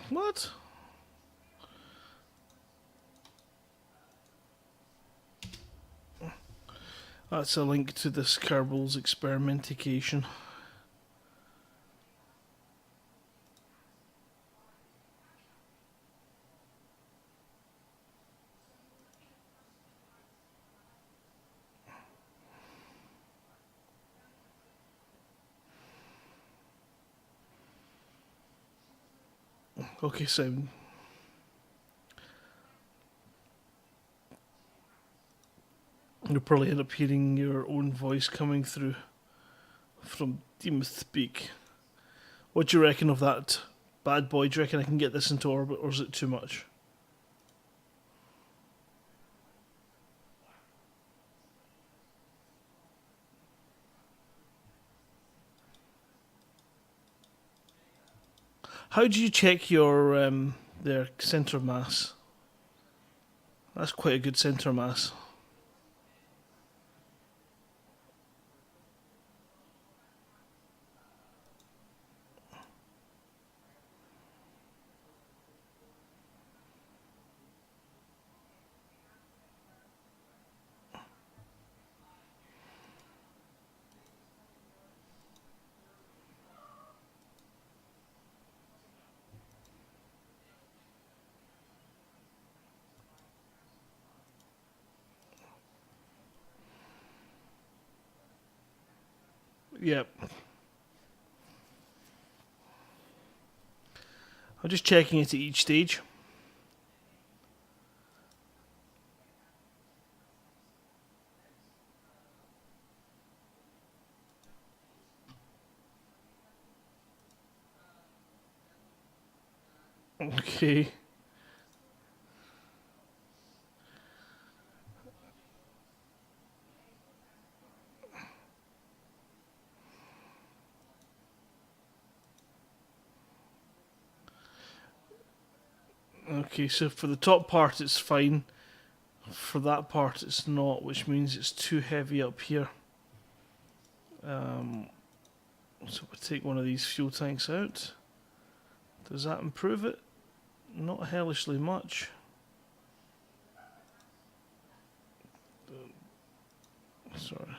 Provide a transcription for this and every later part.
What? That's a link to this Kerbals experimentation. Okay, Simon. You'll probably end up hearing your own voice coming through from Demothpeak. What do you reckon of that bad boy? Do you reckon I can get this into orbit, or is it too much? How do you check your their centre mass? That's quite a good centre mass. Yep. I'm just checking it at each stage. Okay. Okay, so for the top part it's fine. For that part it's not, which means it's too heavy up here. So we take one of these fuel tanks out. Does that improve it? Not hellishly much. Sorry.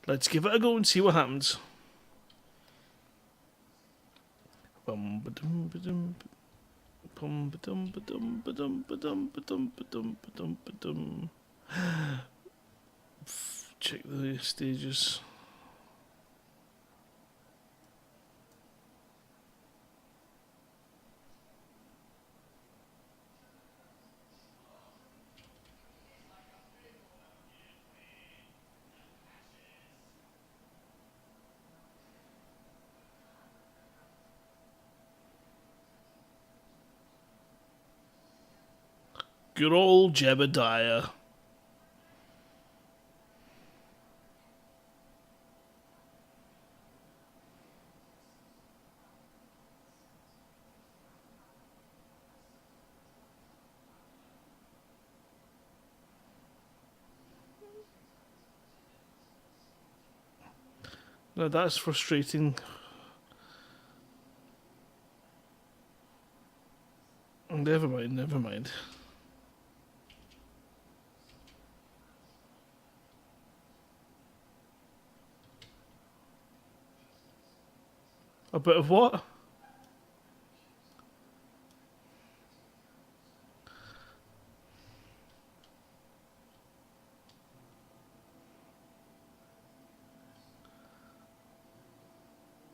Let's give it a go and see what happens. Bum ba-dum ba-dum bum ba-dum ba-dum ba-dum ba-dum ba-dum ba-dum ba-dum ba-dum. Check the stages. Good old Jebediah. Now that's frustrating. Never mind, never mind. A bit of what?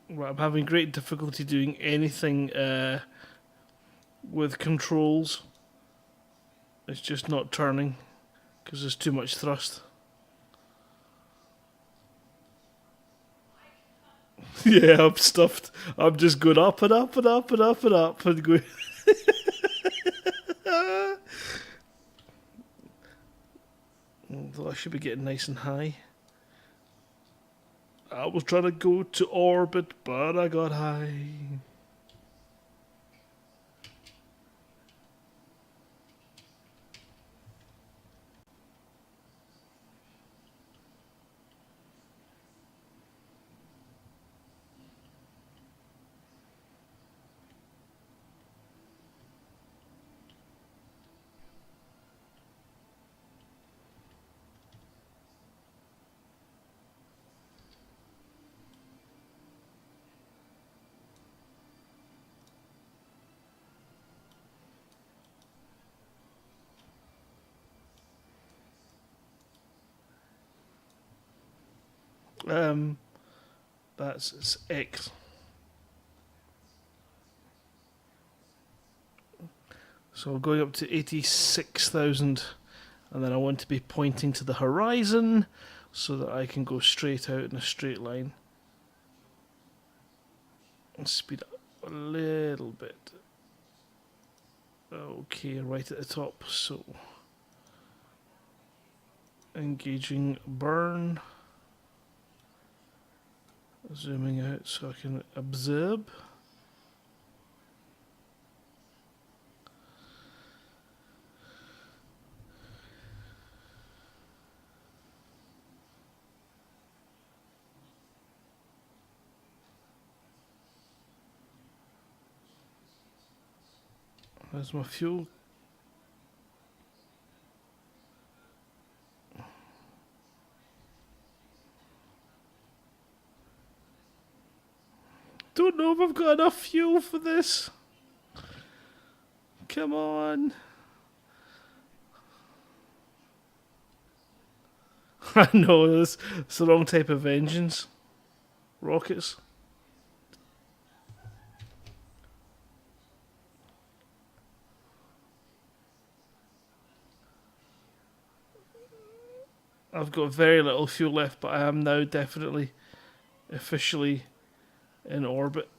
Right, I'm having great difficulty doing anything with controls. It's just not turning because there's too much thrust. Yeah, I'm stuffed. I'm just going up and up and up and up and up and going. Although I should be getting nice and high. I was trying to go to orbit, but I got high. Um, that's X. So going up to 86,000, and then I want to be pointing to the horizon so that I can go straight out in a straight line. And speed up a little bit. Okay, right at the top. So engaging burn. Zooming out so I can observe. There's my fuel. Don't know if I've got enough fuel for this. Come on. I know, it's the wrong type of engines. Rockets. I've got very little fuel left, but I am now definitely officially in orbit.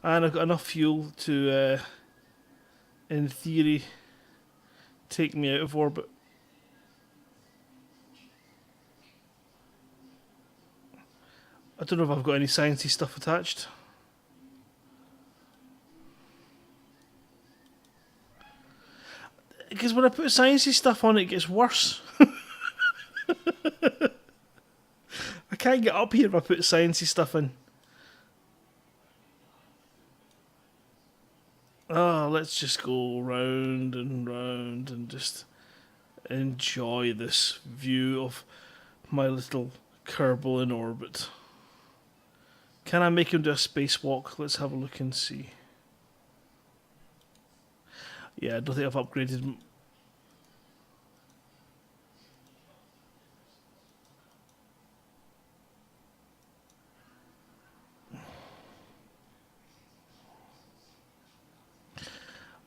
And I've got enough fuel to, in theory, take me out of orbit. I don't know if I've got any sciencey stuff attached. Because when I put sciencey stuff on, it gets worse. I can't get up here if I put sciencey stuff in. Oh, let's just go round and just enjoy this view of my little Kerbal in orbit. Can I make him do a spacewalk? Let's have a look and see. Yeah, I don't think I've upgraded.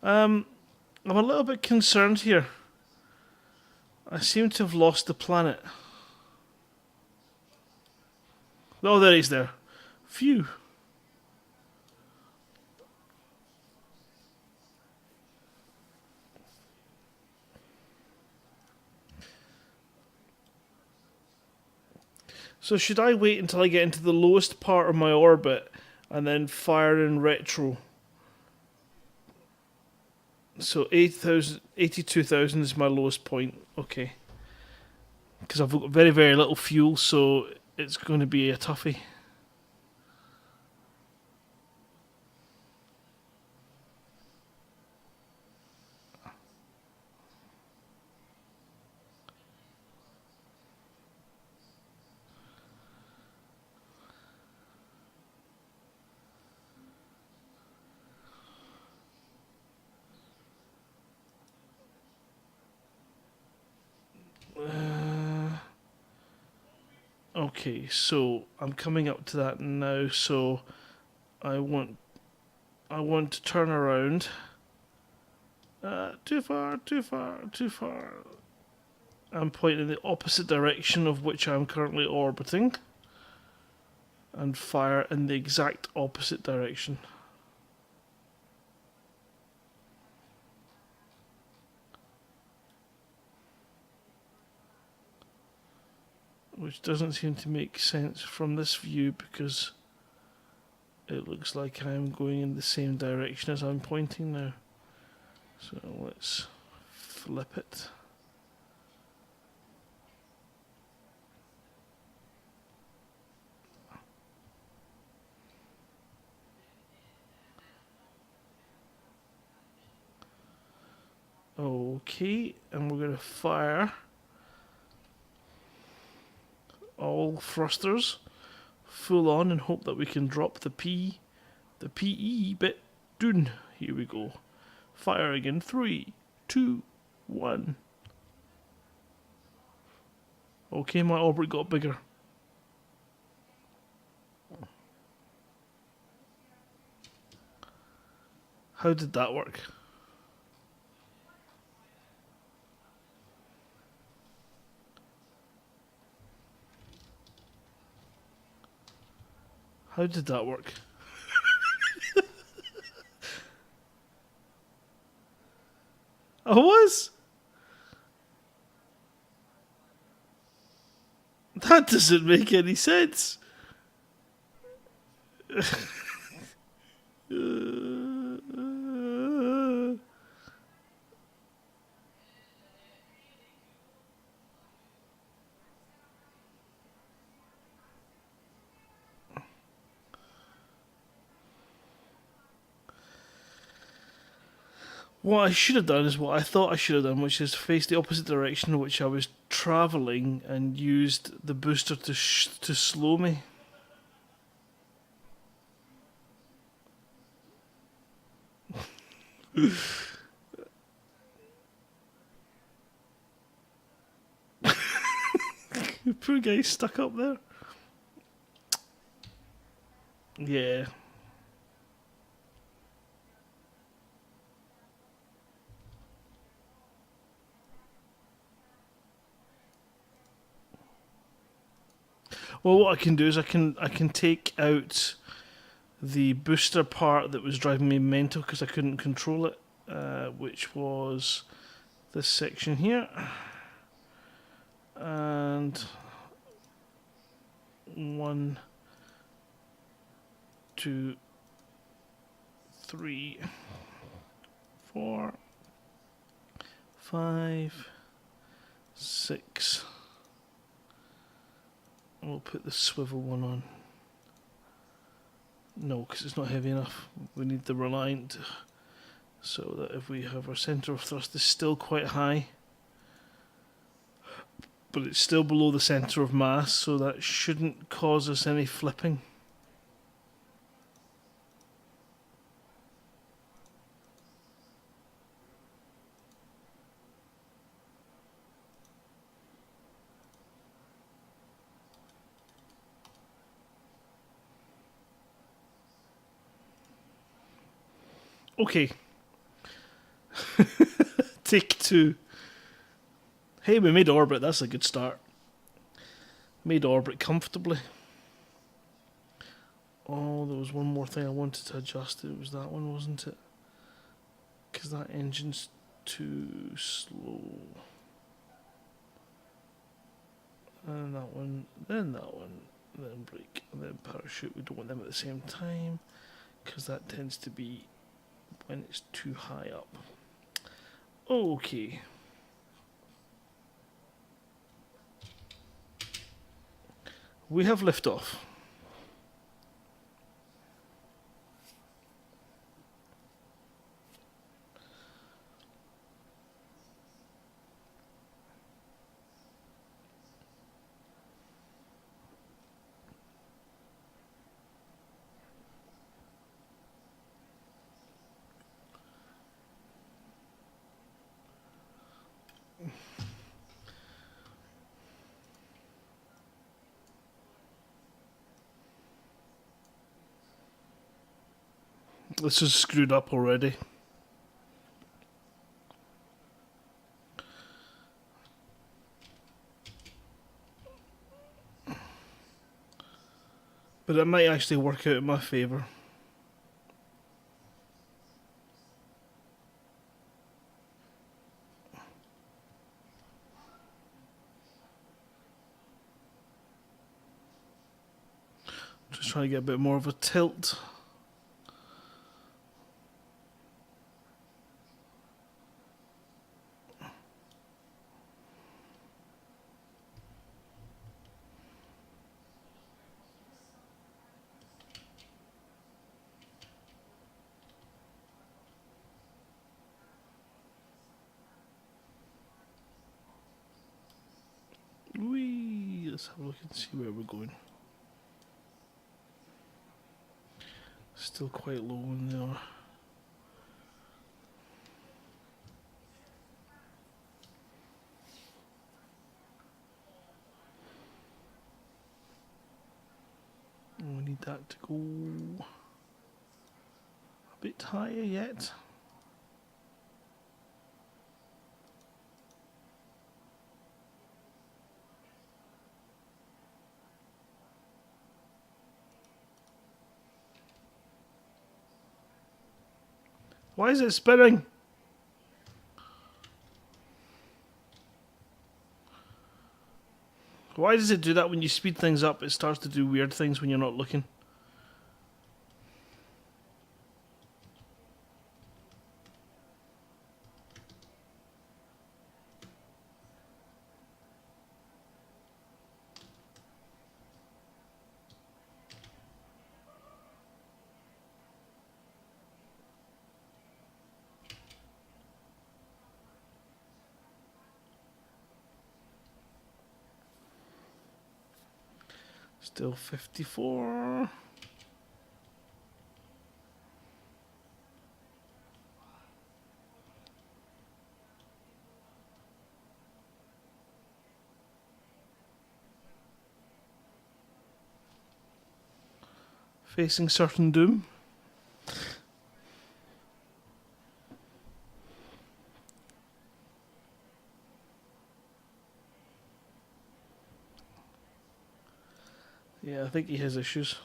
I'm a little bit concerned here. I seem to have lost the planet. Oh, there he's there. Phew. So should I wait until I get into the lowest part of my orbit and then fire in retro? So 8,000, 82,000 is my lowest point. Okay. Because I've got very, very little fuel, so it's going to be a toughie. Okay, so I'm coming up to that now. So I want to turn around. Too far, too far, too far. I'm pointing in the opposite direction of which I'm currently orbiting, and fire in the exact opposite direction. Which doesn't seem to make sense from this view because it looks like I'm going in the same direction as I'm pointing now. So let's flip it. Okay, and we're going to fire all thrusters full on and hope that we can drop the PE bit down. Here we go. Firing in 3, 2, 1. Okay, my orbit got bigger. How did that work? How did that work? I was? That doesn't make any sense. What I should have done is what I thought I should have done, which is face the opposite direction in which I was travelling and used the booster to slow me. The poor guy stuck up there. Yeah. Well, what I can do is I can take out the booster part that was driving me mental because I couldn't control it, which was this section here, and 1, 2, 3, 4, 5, 6. We'll put the swivel one on. No, because it's not heavy enough. We need the Reliant, so that if we have our centre of thrust is still quite high, but it's still below the centre of mass, so that shouldn't cause us any flipping. Okay. Take 2. Hey, we made orbit. That's a good start. Made orbit comfortably. Oh, there was one more thing I wanted to adjust. It was that one, wasn't it? Because that engine's too slow. And that one, then brake, and then parachute. We don't want them at the same time, because that tends to be when it's too high up. Okay. We have liftoff. This is screwed up already. But it might actually work out in my favour. Just trying to get a bit more of a tilt. Whee! Let's have a look and see where we're going. Still quite low in there. We need that to go a bit higher yet. Why is it spinning? Why does it do that when you speed things up? It starts to do weird things when you're not looking. Still 54. Facing certain doom. Yeah, I think he has issues.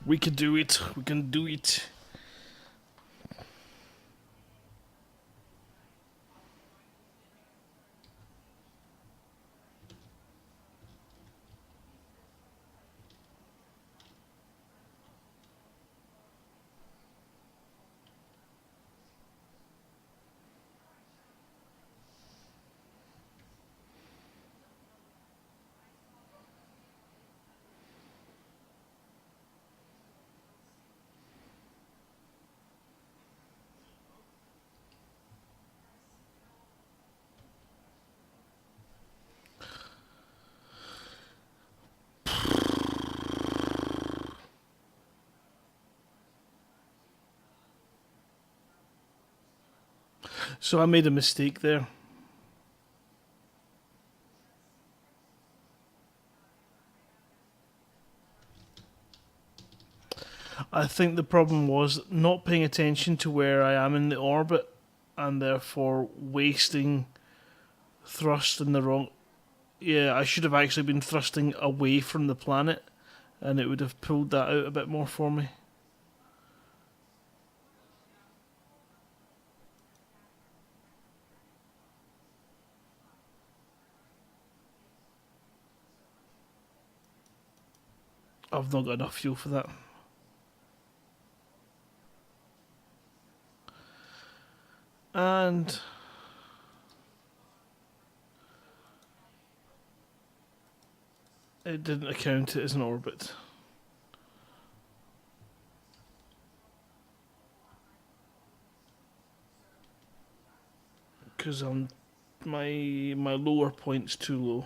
We can do it. We can do it. So I made a mistake there. I think the problem was not paying attention to where I am in the orbit and therefore wasting thrust in the wrong. Yeah, I should have actually been thrusting away from the planet and it would have pulled that out a bit more for me. I've not got enough fuel for that. And it didn't account it as an orbit. Because my lower point's too low.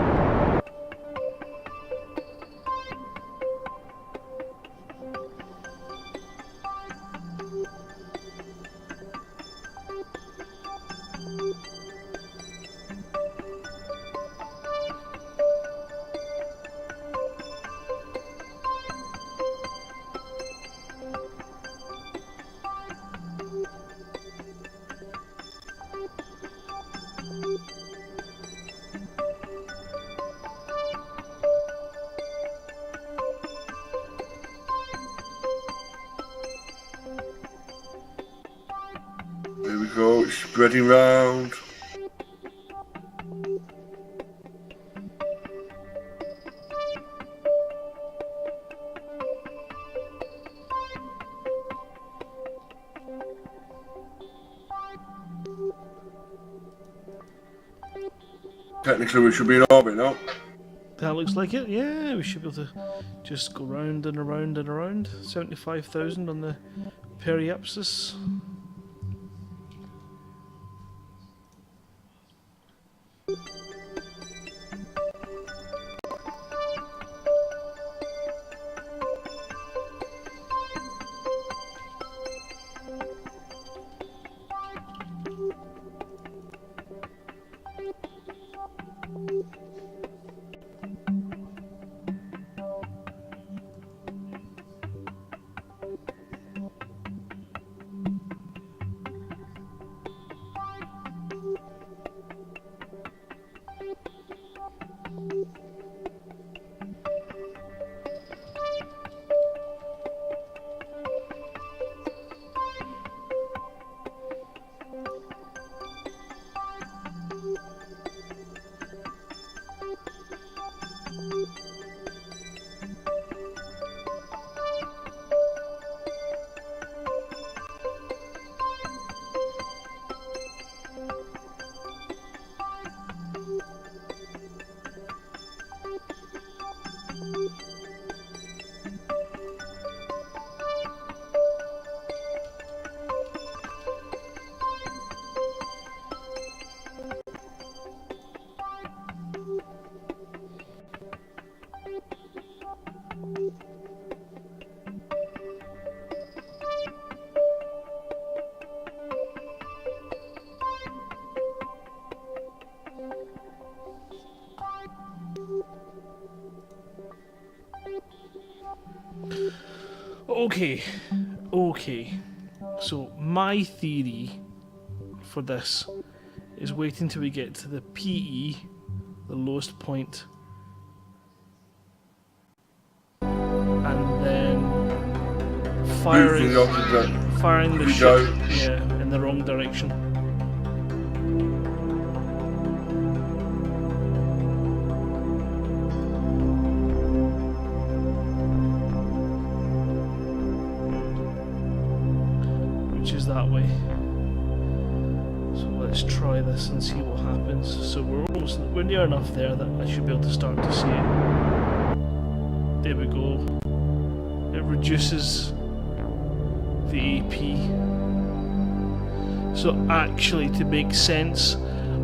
Spreading round. Technically we should be in orbit now. That looks like it. Yeah, we should be able to just go round and around and around. 75,000 on the periapsis. Okay. So my theory for this is waiting till we get to the PE, the lowest point, and then firing the ship, in the wrong direction. That way. So let's try this and see what happens. So we're near enough there that I should be able to start to see it. There we go. It reduces the AP. So actually, to make sense,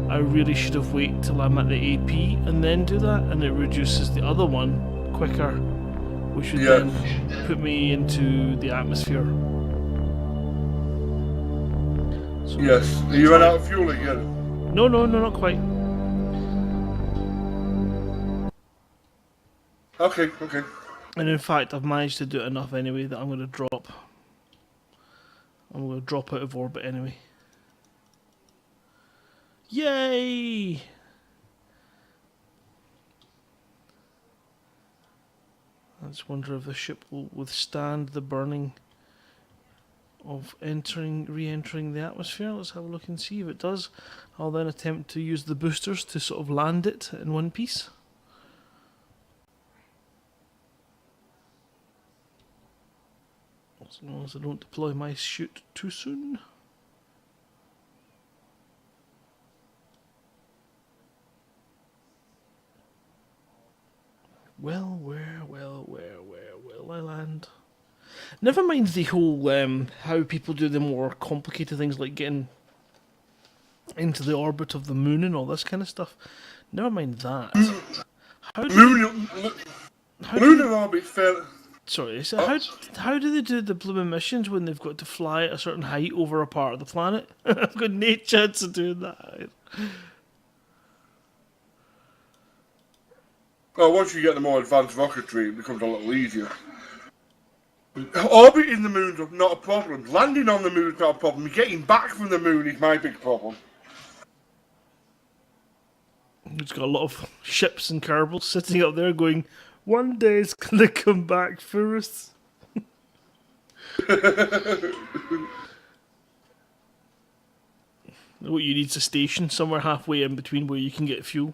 I really should have waited till I'm at the AP and then do that, and it reduces the other one quicker, which would then put me into the atmosphere. So yes. Are you run out of fuel again? No, not quite. Okay. And in fact, I've managed to do it enough anyway that I'm going to drop. I'm going to drop out of orbit anyway. Yay! I just wonder if the ship will withstand the burning of re-entering the atmosphere. Let's have a look and see if it does. I'll then attempt to use the boosters to sort of land it in one piece. As long as I don't deploy my chute too soon. Well, where will I land? Never mind the whole how people do the more complicated things like getting into the orbit of the moon and all this kind of stuff. Never mind that. Lunar orbit's fair. Sorry, so how do they do the blooming missions when they've got to fly at a certain height over a part of the planet? I've got no chance of doing that. Well, once you get the more advanced rocketry, it becomes a little easier. Orbiting the moon's not a problem. Landing on the moon's not a problem. Getting back from the moon is my big problem. It's got a lot of ships and Kerbals sitting up there going, one day it's going to come back for us. What you need's a station somewhere halfway in between where you can get fuel.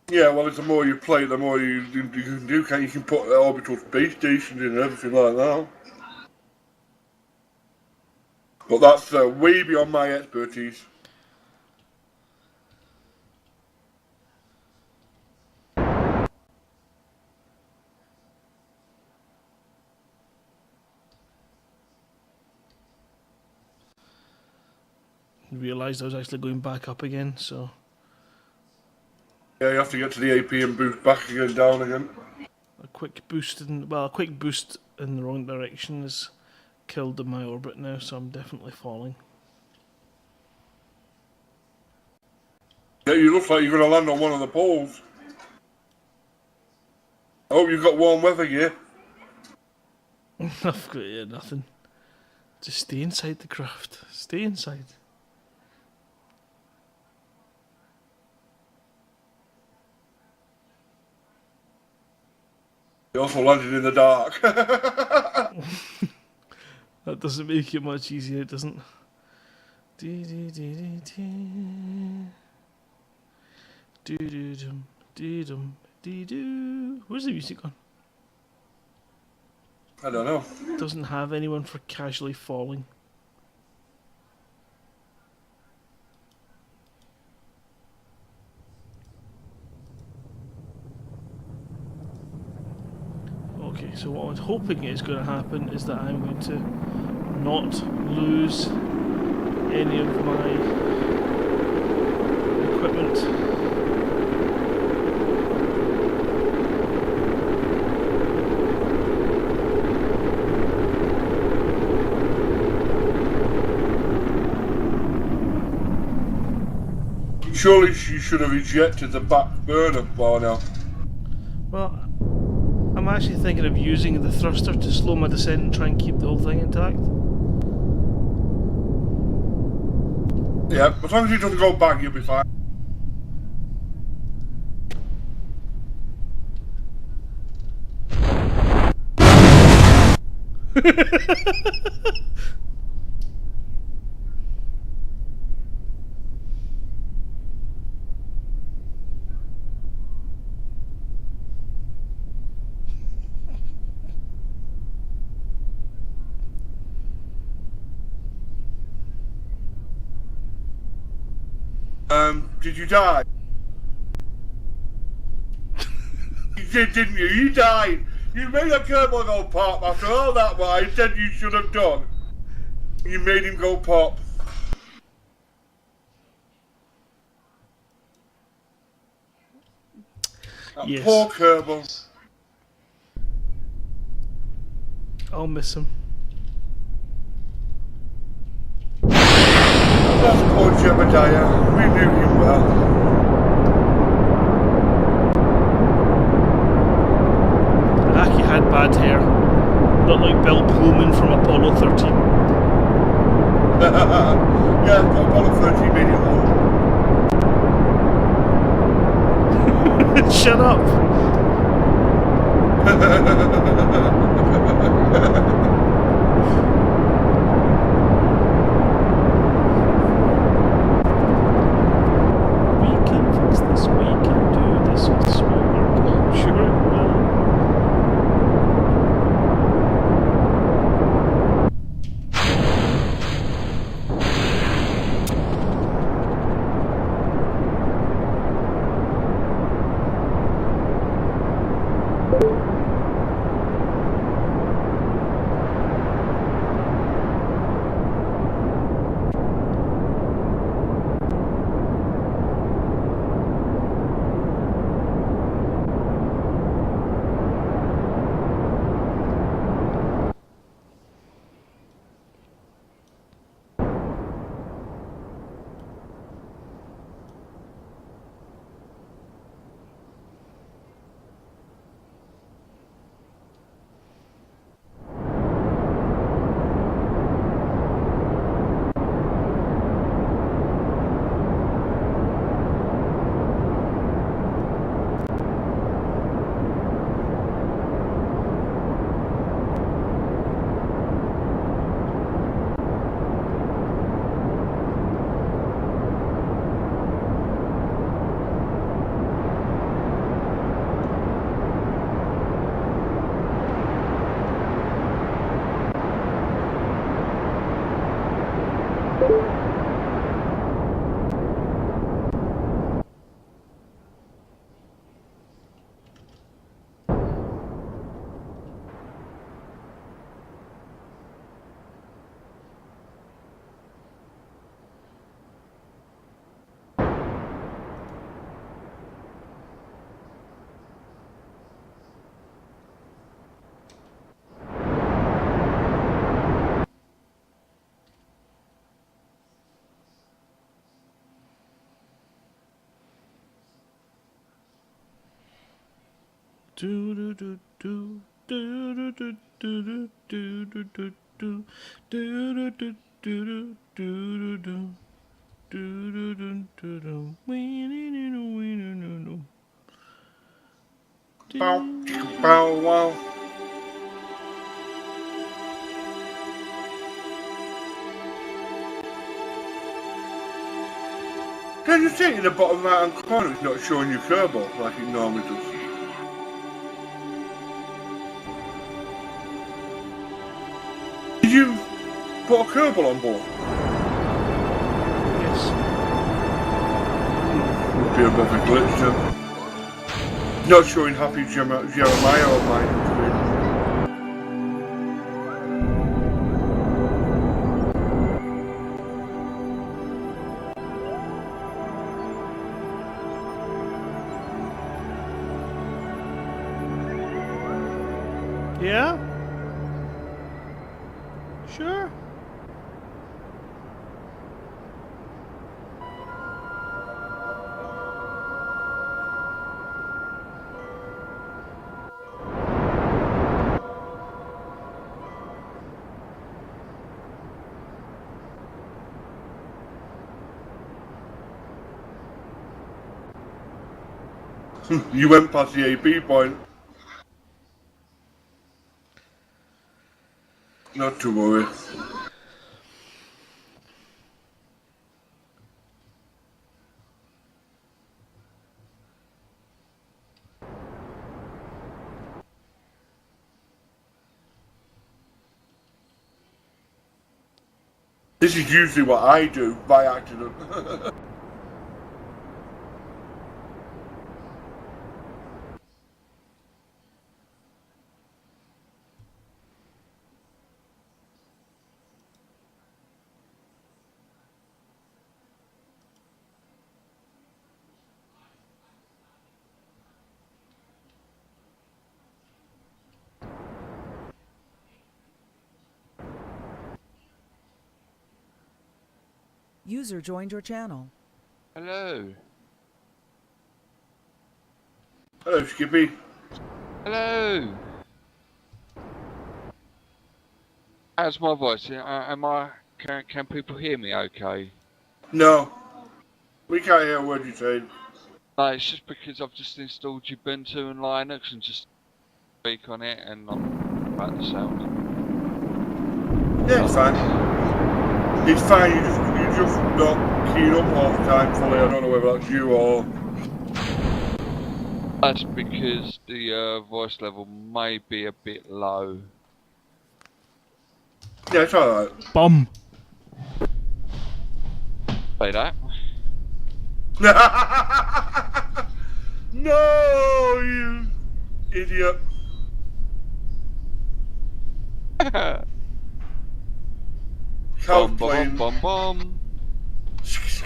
Yeah, well, the more you play, the more you can do. You can put orbital space stations in and everything like that. But that's way beyond my expertise. Realised I was actually going back up again, so Yeah, you have to get to the AP and boost back again, down again. a quick boost in the wrong direction has killed my orbit now, so I'm definitely falling. Yeah, you look like you're going to land on one of the poles. Oh, you've got warm weather gear. I've got nothing. Just stay inside the craft. Stay inside. You also landed in the dark. That doesn't make it much easier, it doesn't. Dee dee dee dee dee. Doo doo dum dee dum dee doo. Where's the music gone? I don't know. It doesn't have anyone for casually falling. Okay, so what I was hoping is going to happen is that I'm going to not lose any of my equipment. Surely you should have ejected the back burner by now. Well, I'm actually thinking of using the thruster to slow my descent and try and keep the whole thing intact. Yeah, as long as he doesn't go back, you'll be fine. Did you die? You did, didn't you? You died. You made a Kerbal go pop after all that what I said you should have done. You made him go pop. That Yes. poor Kerbal. I'll miss him. That's poor Jebediah. We knew him well. He had bad hair. Not like Bill Pullman from Apollo 13. Yeah, Apollo 13 made it home. Shut up! We can fix this, we can do this with small work. I'm sure it will. Do do do do do do do do do do do do do do do do do do. Bow, chicka, bow, wow. Can you see in the bottom right hand corner it's not showing you Kerbal like it normally does? Did you put a Kerbal on board? Yes. Would be a bit of a glitch then. Not showing Happy Jeremiah on mine. Yeah? Sure. You went past the AB point. Not to worry. This is usually what I do by accident. User joined your channel. Hello. Hello, Skippy. Hello. How's my voice? Can people hear me okay? No. We can't hear a word you're saying. No, it's just because I've just installed Ubuntu and Linux and just speak on it and I'm about the sound. Yeah, it's fine. It's fine, you're just not keying up all the time fully. I don't know whether that's you or... That's because the voice level may be a bit low. Yeah, it's alright. Bum. Say that. No, you idiot. Cow's playing... Bum.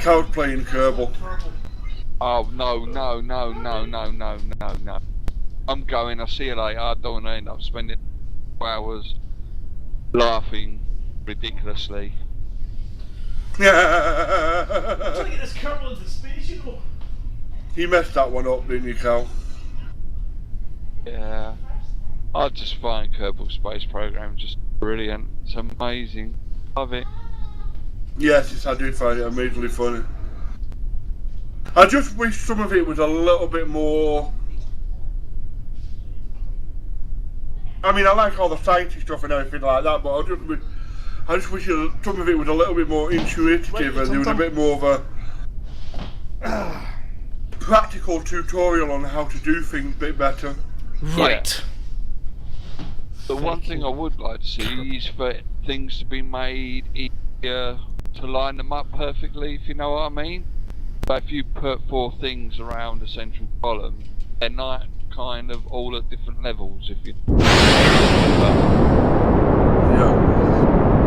Cow's playing Kerbal. Oh, no. I'm going, I'll see you later. I don't want to end up spending hours laughing ridiculously. Trying to get this Kerbal into space, you know. He messed that one up, didn't you, Cow? Yeah. I just find Kerbal Space Program just brilliant. It's amazing. Love it. Yes, I do find it amazingly funny. I just wish some of it was a little bit more... I mean, I like all the sciencey stuff and everything like that, but I just wish some of it was a little bit more intuitive and there was a bit more of a practical tutorial on how to do things a bit better. Right. The one thing I would like to see is for things to be made easier to line them up perfectly, if you know what I mean. But if you put 4 things around a central column, they're not kind of all at different levels, if you... Yeah.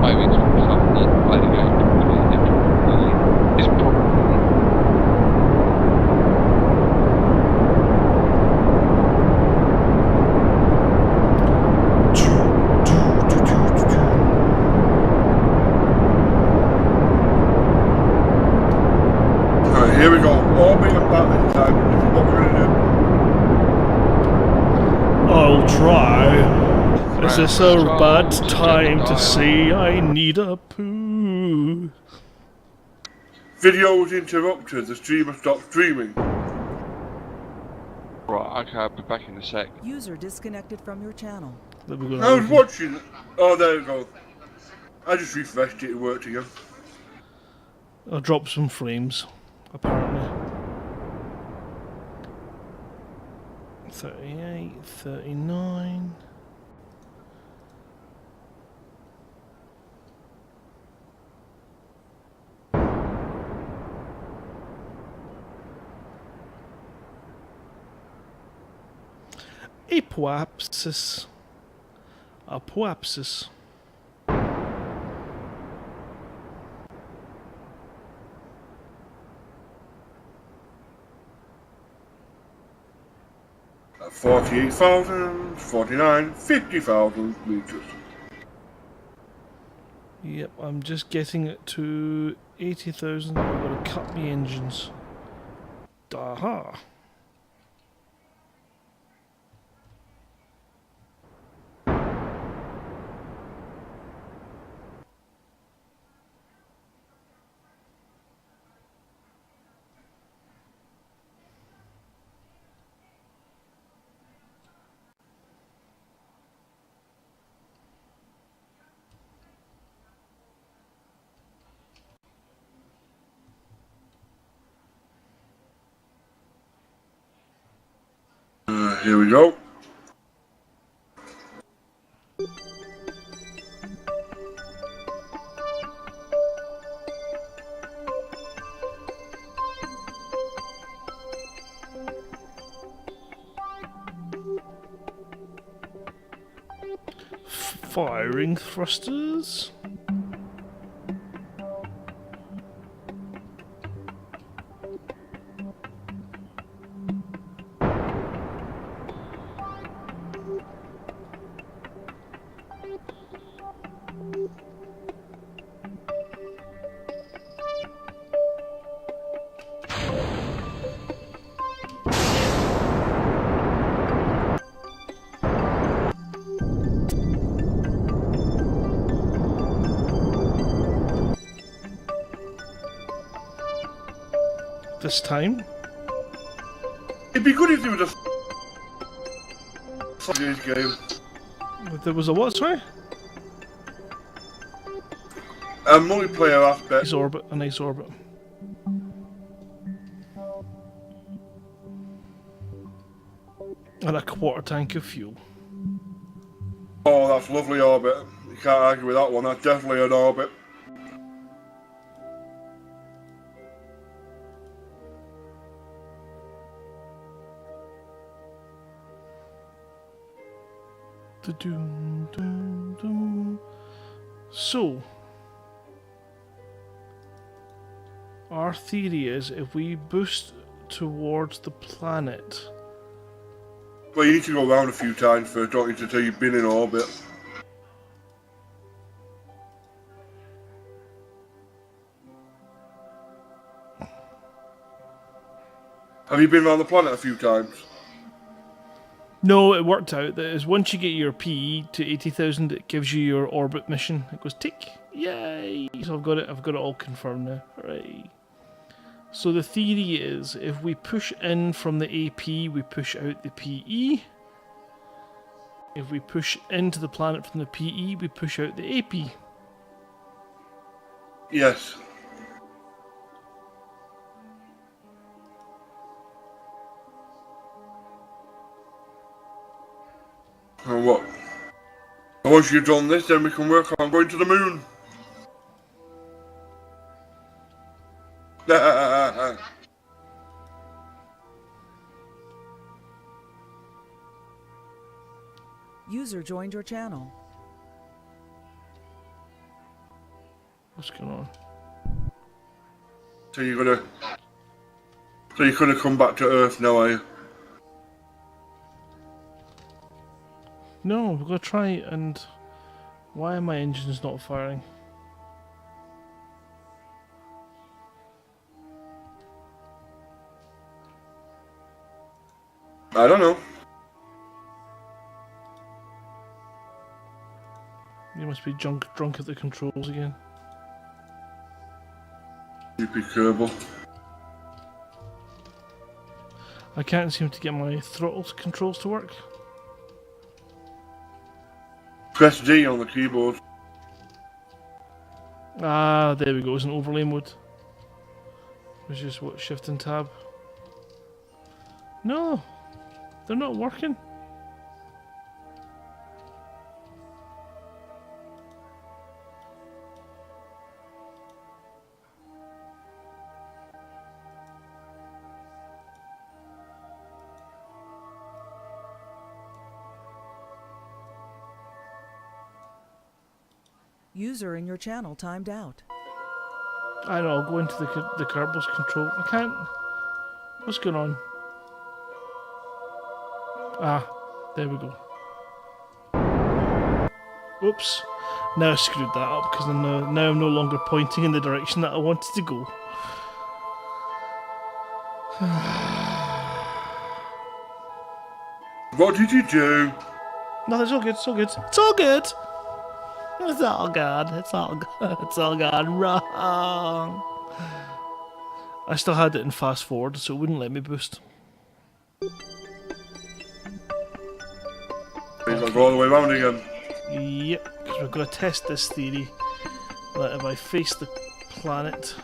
Maybe it's something that play the game completely differently. It's probably... Alright, here we go. Orbit and back this time. This is what we're going to do. I'll try. Is this a Round bad control to time to Jebediah. say I need a poo? Video was interrupted. The streamer stopped streaming. Right, okay, I'll be back in a sec. User disconnected from your channel. There we go. I was watching. Oh, there you go. I just refreshed it. It worked again. I'll drop some frames, apparently. 38, 39. Apoapsis. Apoapsis. At 48,000, 49, 50,000 meters. Yep, I'm just getting it to 80,000. I'm going to cut the engines. Aha! Here we go. Firing thrusters. This time. It'd be good if there was a this game. There was a what, sorry? A multiplayer aspect. Nice orbit, a nice orbit. And a quarter tank of fuel. Oh, that's lovely orbit. You can't argue with that one. That's definitely an orbit. So, our theory is if we boost towards the planet. Well, you need to go around a few times first, don't you, to tell you've been in orbit. Have you been around the planet a few times? No, it worked out that is once you get your PE to 80,000, it gives you your orbit mission. It goes tick, yay! So I've got it all confirmed now. Hooray! So the theory is, if we push in from the AP, we push out the PE. If we push into the planet from the PE, we push out the AP. Yes. And what? And once you've done this, then we can work on going to the moon. User joined your channel. What's going on? So you're gonna come back to Earth now, are you? No, we're gonna try and... Why are my engines not firing? I don't know. must be drunk at the controls again. Stupid Kerbal. I can't seem to get my throttle controls to work. Press D on the keyboard. Ah, there we go. It's an overlay mode. Which is what, Shift and Tab? No, they're not working. User in your channel timed out. I know, I'll go into the Kerbals control. I can't. What's going on? Ah, there we go. Oops. Now I screwed that up because now I'm no longer pointing in the direction that I wanted to go. What did you do? No, it's all good. It's all good. It's all good. It's all good. It's all good. It's all gone wrong. I still had it in fast forward, so it wouldn't let me boost. He's gonna go all the way around again. Yep, because we're going to test this theory that if I face the planet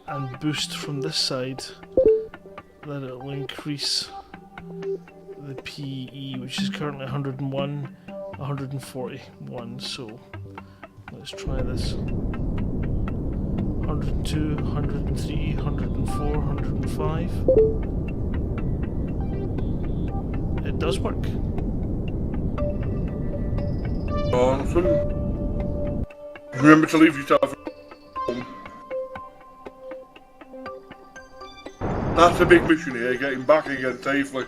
and boost from this side, that it will increase the PE, which is currently 101, 141. So let's try this. 102, 103, 104, 105. It does work. Awesome. Remember to leave yourself at home. That's a big mission here, getting back again safely.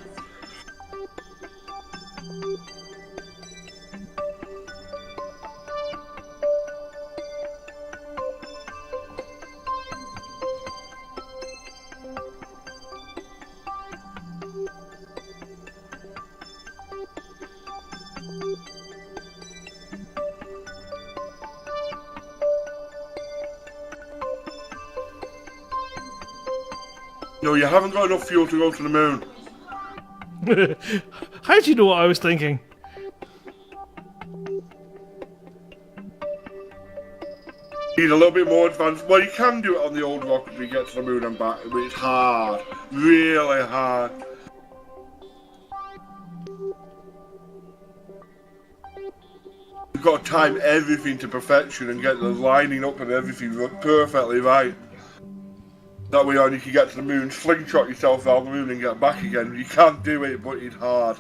No, you haven't got enough fuel to go to the moon. How do you know what I was thinking? Need a little bit more advanced. Well, you can do it on the old rocket when you get to the moon and back, but it's hard. Really hard. You've got to time everything to perfection and get the lining up and everything perfectly right. That way on you can get to the moon, slingshot yourself around the moon and get back again. You can do it, but it's hard.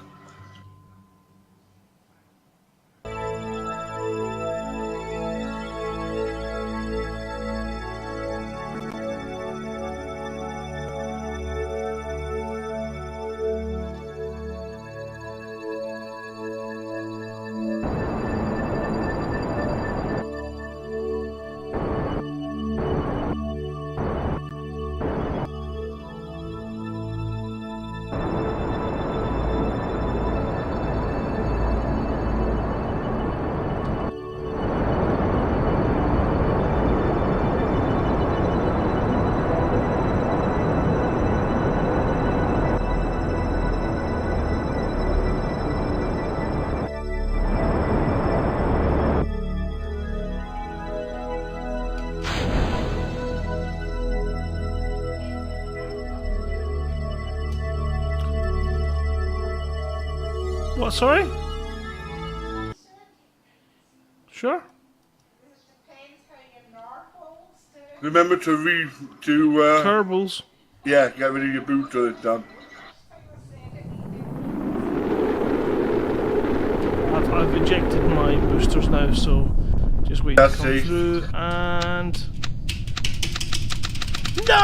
What, sorry? Sure. Remember to Kerbals. yeah, get rid of your booster this time. I've ejected my boosters now, so just wait That's to come safe. through and... No!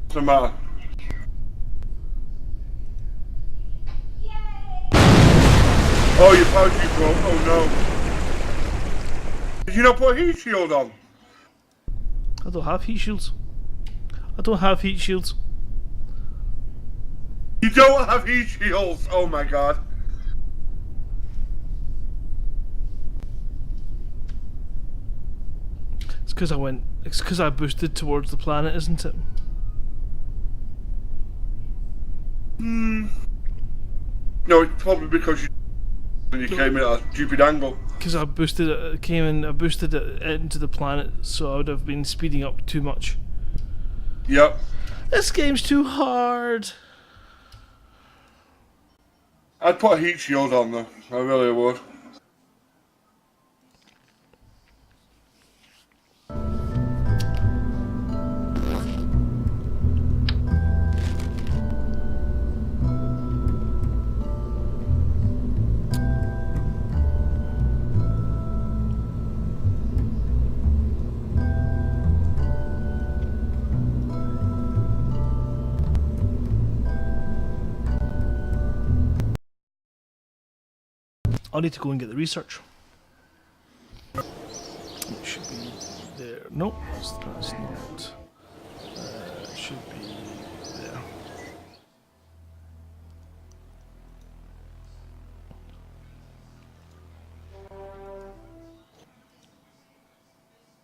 What's the matter? Oh, your parachute broke. Oh no. Did you not put a heat shield on? I don't have heat shields. I don't have heat shields. You don't have heat shields. Oh my god. It's because I went. It's because I boosted towards the planet, isn't it? No, it's probably because you came in at a stupid angle. Because I boosted it, came in. I boosted it into the planet, so I would have been speeding up too much. Yep. This game's too hard. I'd put a heat shield on though. I really would. I'll need to go and get the research. It should be there. Nope, that's not. It should be there.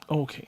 Okay.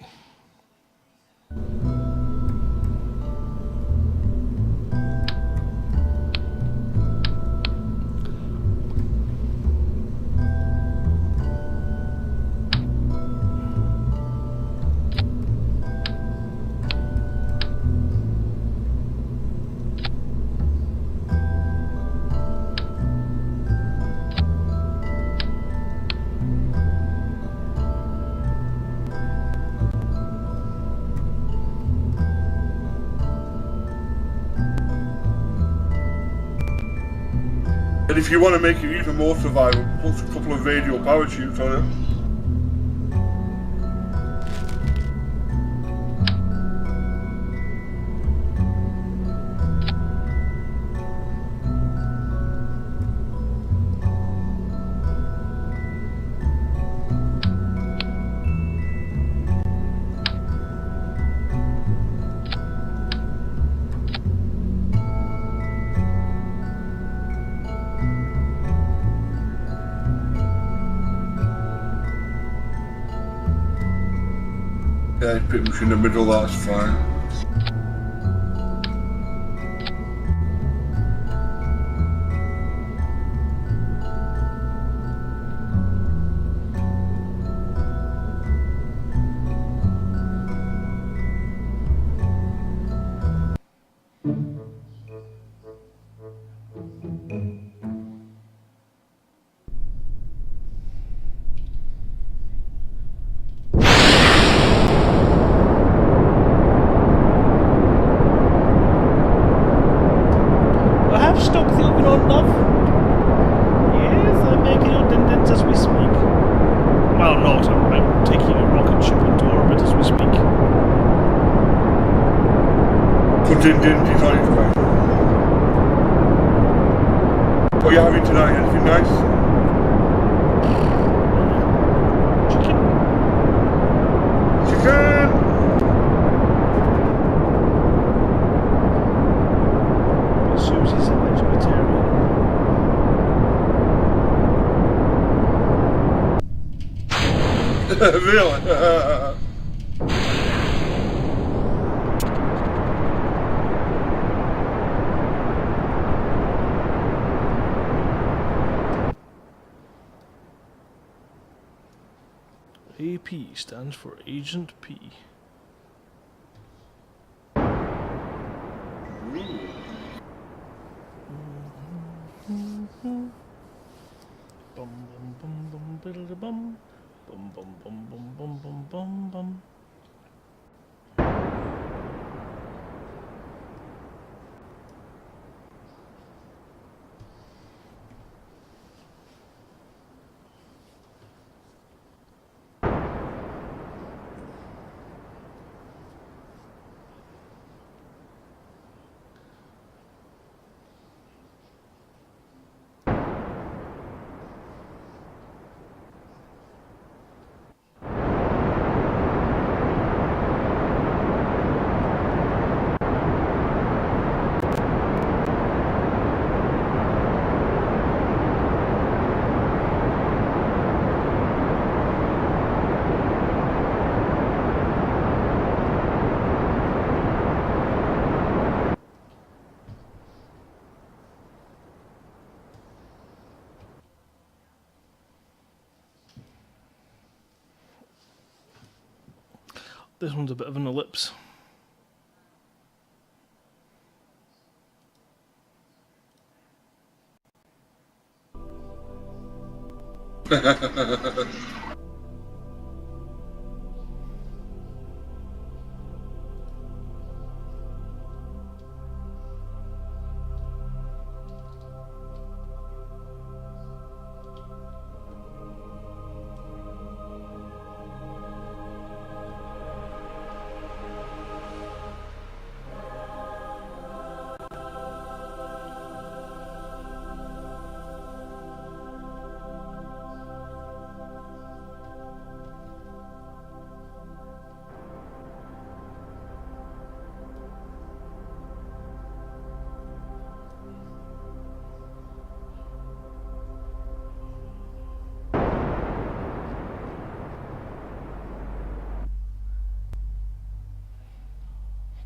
And if you want to make it even more survival, put a couple of radial parachutes on it. Yeah, pretty much in the middle, that's fine. I have stuck the oven on, love. Yes, I'm making indents as we speak. Well, not. I'm taking a rocket ship into orbit as we speak. Put indents on its way. What are you having tonight? Anything nice? Chicken. Chicken! Susie's a vegetarian. Really? AP stands for Agent P. Bum bum bum bum biddle bum bum bum bum bum bum bum bum bum. This one's a bit of an ellipse.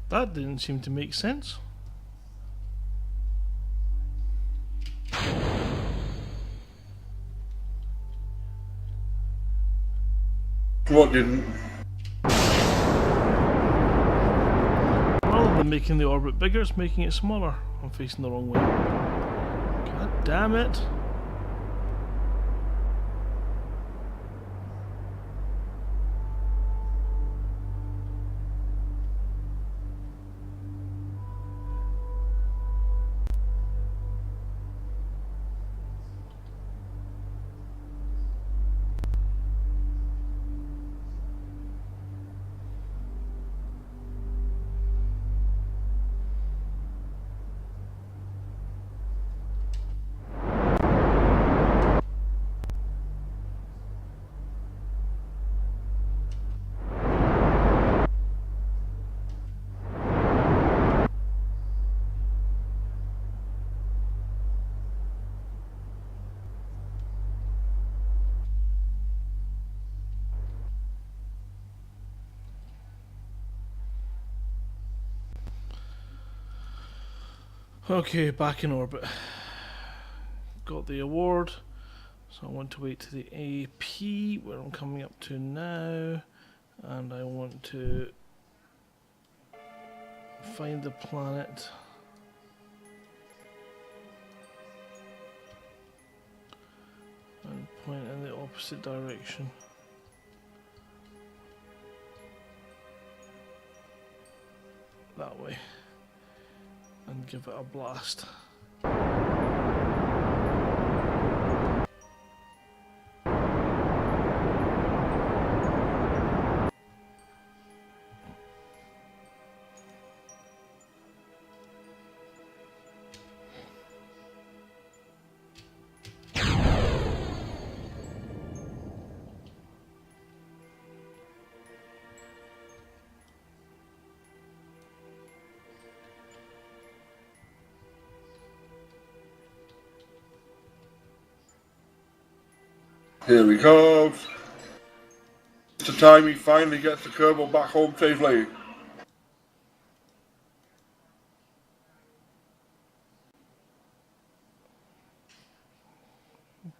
That didn't seem to make sense. What didn't? Rather than making the orbit bigger, it's making it smaller. I'm facing the wrong way. God damn it. Okay, back in orbit. Got the award, so I want to wait to the AP, where I'm coming up to now, and I want to find the planet. And point in the opposite direction. That way. And give it a blast. Here we go. It's the time he finally gets the Kerbal back home safely.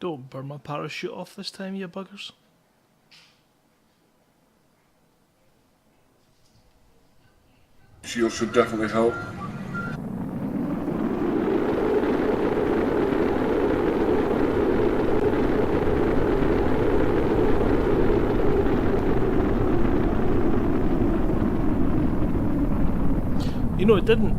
Don't burn my parachute off this time, you buggers. Shield should definitely help. You know, it didn't.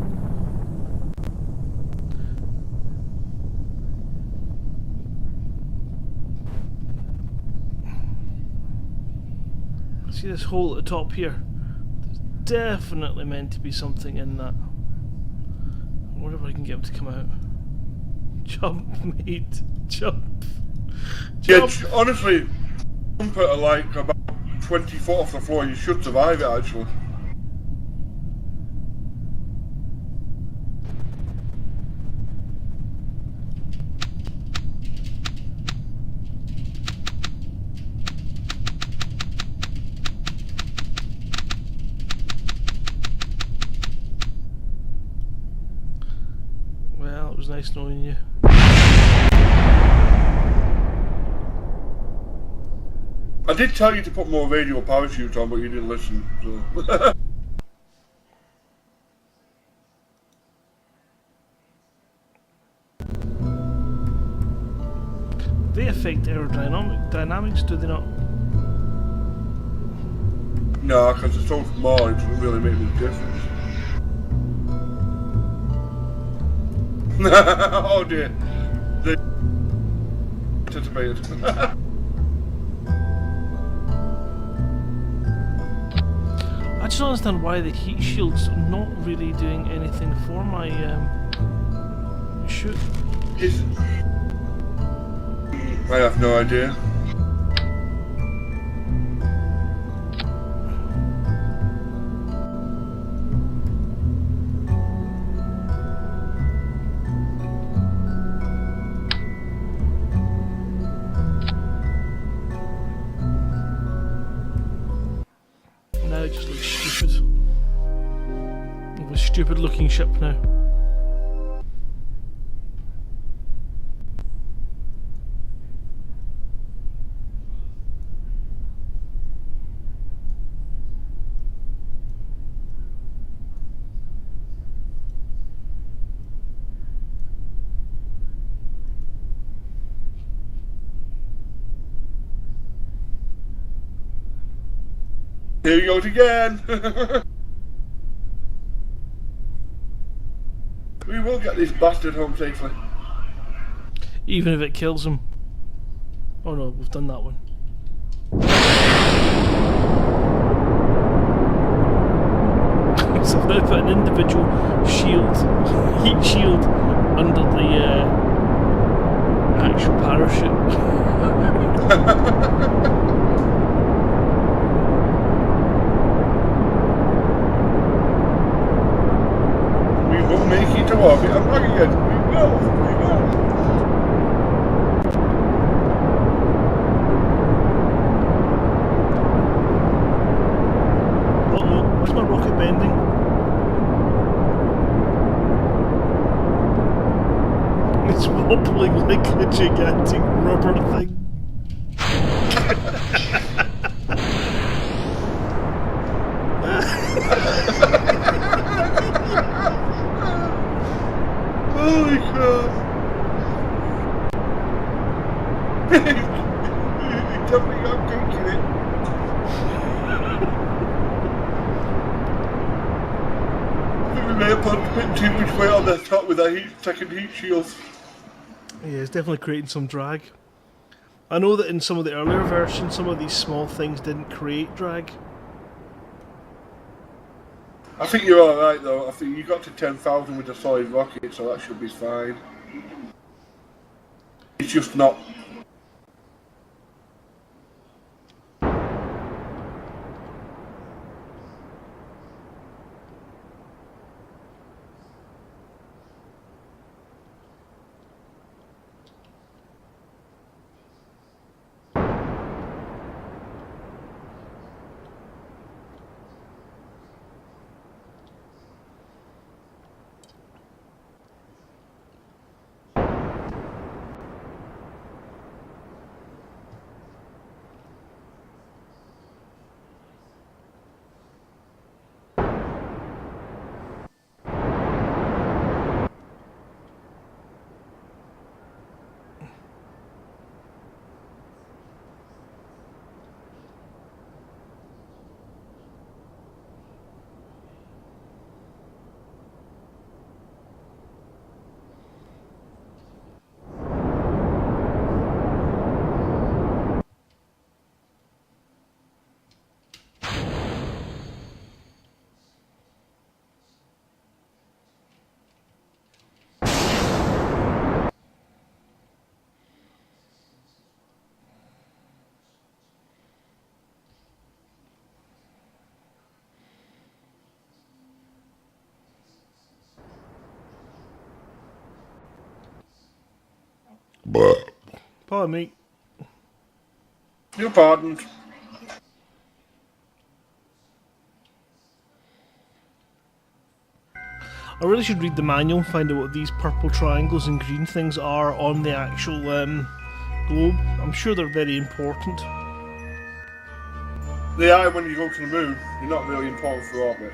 See this hole at the top here? There's definitely meant to be something in that. I wonder if I can get him to come out. Jump, mate. Jump. Yeah, Jump. honestly, jump at like about 20 foot off the floor, you should survive it actually. Well, it was nice knowing you. I did tell you to put more radio parachutes on, but you didn't listen. So. They affect aerodynamics, do they not? No, because it's so small, it doesn't really make much difference. Oh dear. They anticipated. I just don't understand why the heat shield's not really doing anything for my shoot. I have no idea. Now it just looks stupid. Of a stupid looking ship now. Here he goes again! We will get this bastard home safely. Even if it kills him. Oh no, we've done that one. So I've now put an individual shield, heat shield, under the actual parachute. We will make it to orbit and back again. We will. Uh-oh, where's my rocket bending? It's wobbling like a gigantic rubber thing. Holy crap! He's definitely not taking it. I think we may have put a bit too much weight on the top with that second heat shield. Yeah, it's definitely creating some drag. I know that in some of the earlier versions, some of these small things didn't create drag. I think you're alright though. I think you got to 10,000 with the solid rocket, so that should be fine. It's just not. Pardon me. You're pardoned. I really should read the manual and find out what these purple triangles and green things are on the actual globe. I'm sure they're very important. They are when you go to the moon. They're not really important for orbit.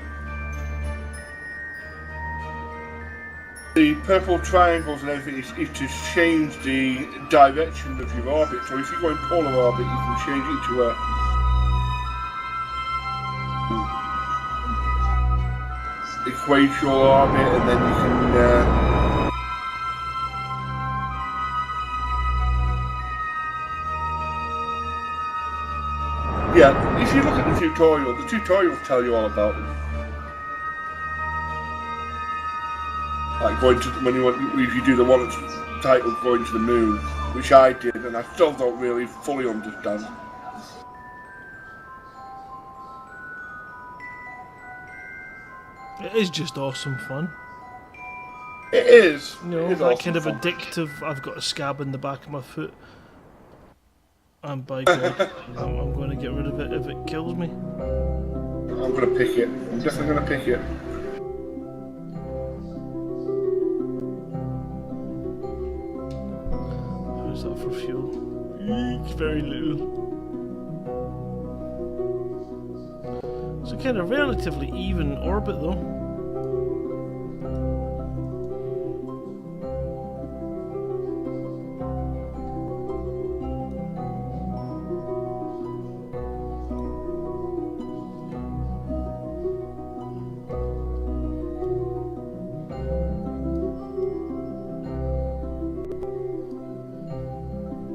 The purple triangles and everything is to change the direction of your orbit. So if you go in polar orbit, you can change it to a equatorial orbit, and then you can. Yeah, if you look at the tutorials tell you all about them. Like going to if you do the one that's titled "Going to the Moon," which I did, and I still don't really fully understand. It is just awesome fun. It is. You know, it is that awesome kind of fun. addictive. I've got a scab in the back of my foot, and by God, I'm going to get rid of it if it kills me. I'm gonna pick it. I'm definitely gonna pick it. How's that for fuel? It's very little. It's a kind of relatively even orbit though.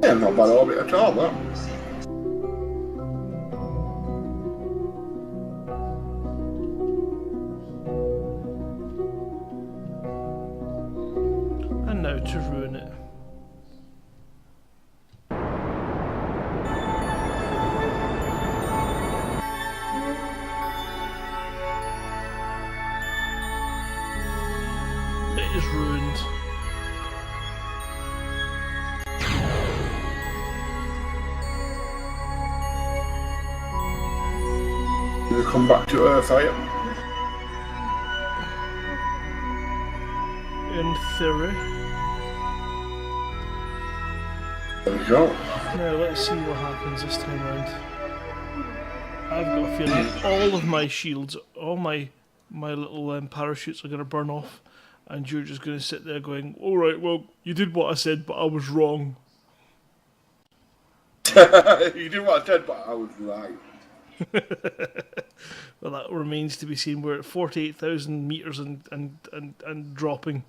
Yeah, not bad orbit at all, that. And now to ruin it. It is ruined. They come back to Earth, are you? In theory. There we go. Now let's see what happens this time round. I've got a feeling all of my shields, all my little parachutes are going to burn off, and you're just going to sit there going, "Alright, well, you did what I said, but I was wrong." You did what I said, but I was right. Well, that remains to be seen. We're at 48,000 meters and dropping.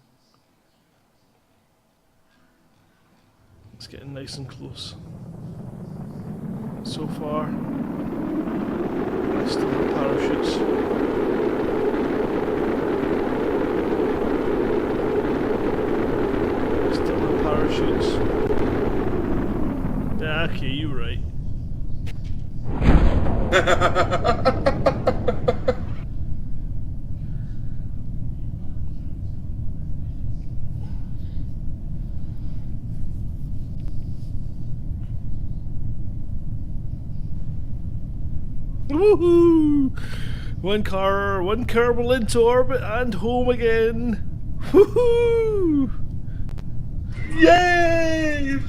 It's getting nice and close. So far, still the parachutes. Still the parachutes. Yeah, okay, you're right. Woohoo! One Kerbal into orbit and home again. Woohoo! Yay!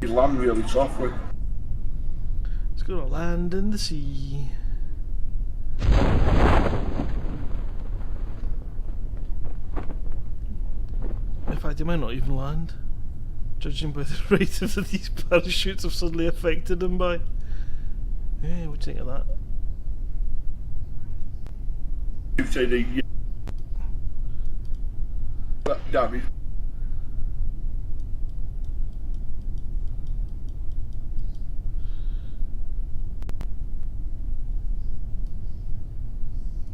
You land really softly. It's gonna land in the sea. In fact, it might not even land, judging by the rate that these parachutes have suddenly affected him by. Yeah, what do you think of that? You say the damage.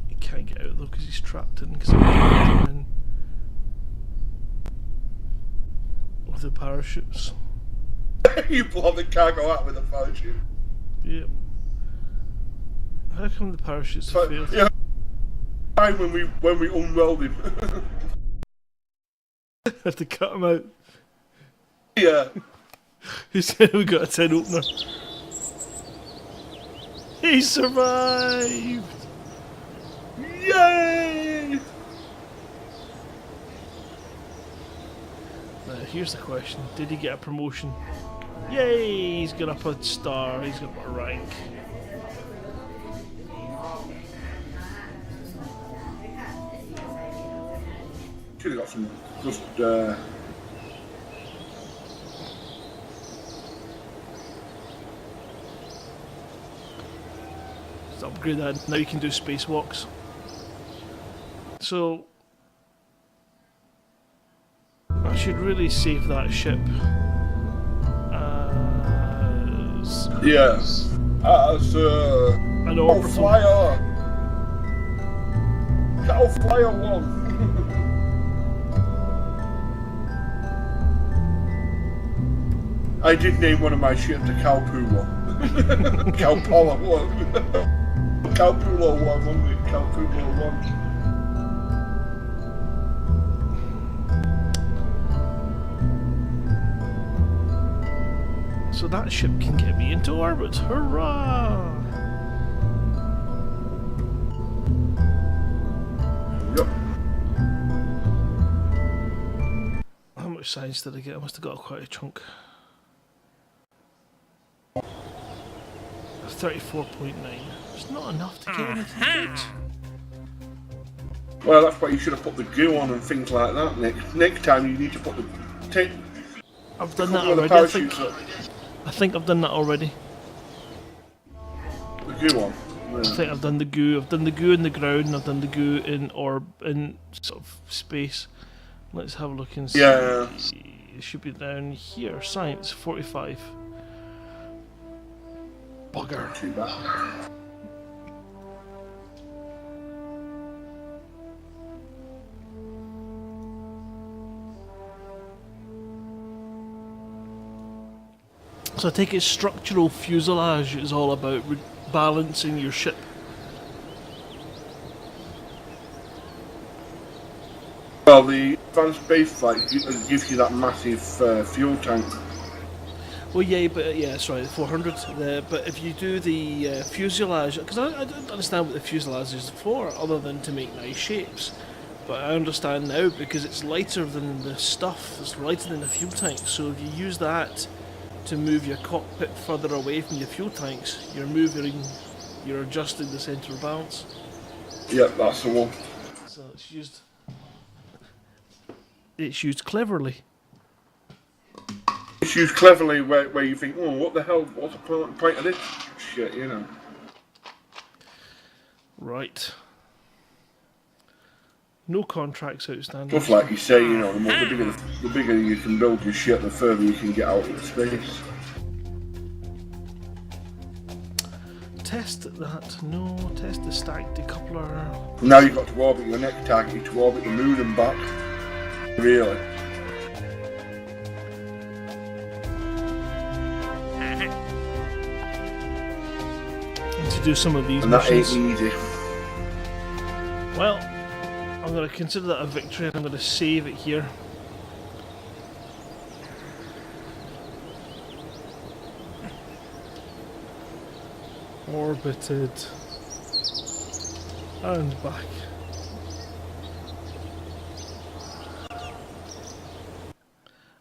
He can't get out though because he's trapped in. Because I'm in with the parachutes. You blow the cargo out with a parachute. Yep. How come the parachutes have failed? Yeah. Time when we unweld him. Have to cut him out. Yeah. He said we got a 10 opener. He survived! Yay! here's the question. Did he get a promotion? Yay! He's got up a star. He's got a rank. Should have got some just. Let's upgrade that. Now you can do spacewalks. So I should really save that ship as Yes. As an orbital. flyer. Cattle flyer 1. I did name one of my ships a Calpoola. Calpola 1. Calpoola 1, wasn't it? Calpoola 1. So that ship can get me into orbit. Hurrah! Yep. How much science did I get? I must have got quite a chunk. 34.9. It's not enough to get anything good. Well, that's why you should have put the goo on and things like that. Next time you need to put the I've done that couple of the already. parachutes I think I've done that already. the goo on. I think I've done the goo. I've done the goo in the ground. And I've done the goo in sort of space. Let's have a look and see. Yeah. It should be down here. Science 45. Bugger. Too bad. So I take it structural fuselage is all about balancing your ship. Well, the advanced space flight gives you that massive fuel tank. Well, yeah, but yeah, sorry, 400. But if you do the fuselage, because I don't understand what the fuselage is for, other than to make nice shapes. But I understand now because it's lighter than the stuff. It's lighter than the fuel tank. So if you use that to move your cockpit further away from your fuel tanks, you're adjusting the centre of balance. Yep, that's the one. So it's used cleverly. It's used cleverly where you think, oh, what the hell, what's the point of this shit, you know? Right. No contracts outstanding. Just like you say, you know, the bigger you can build your ship, the further you can get out into space. Test that. No. Test the stack decoupler. Now you've got to orbit your next target, to orbit the moon and back. Really. To do some of these And that missions. ain't easy. Well, I'm going to consider that a victory and I'm going to save it here. Orbited. And back.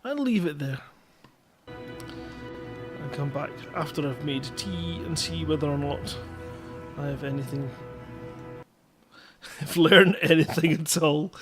And leave it there. And come back after I've made tea and see whether or not I have anything. I've learned anything at all.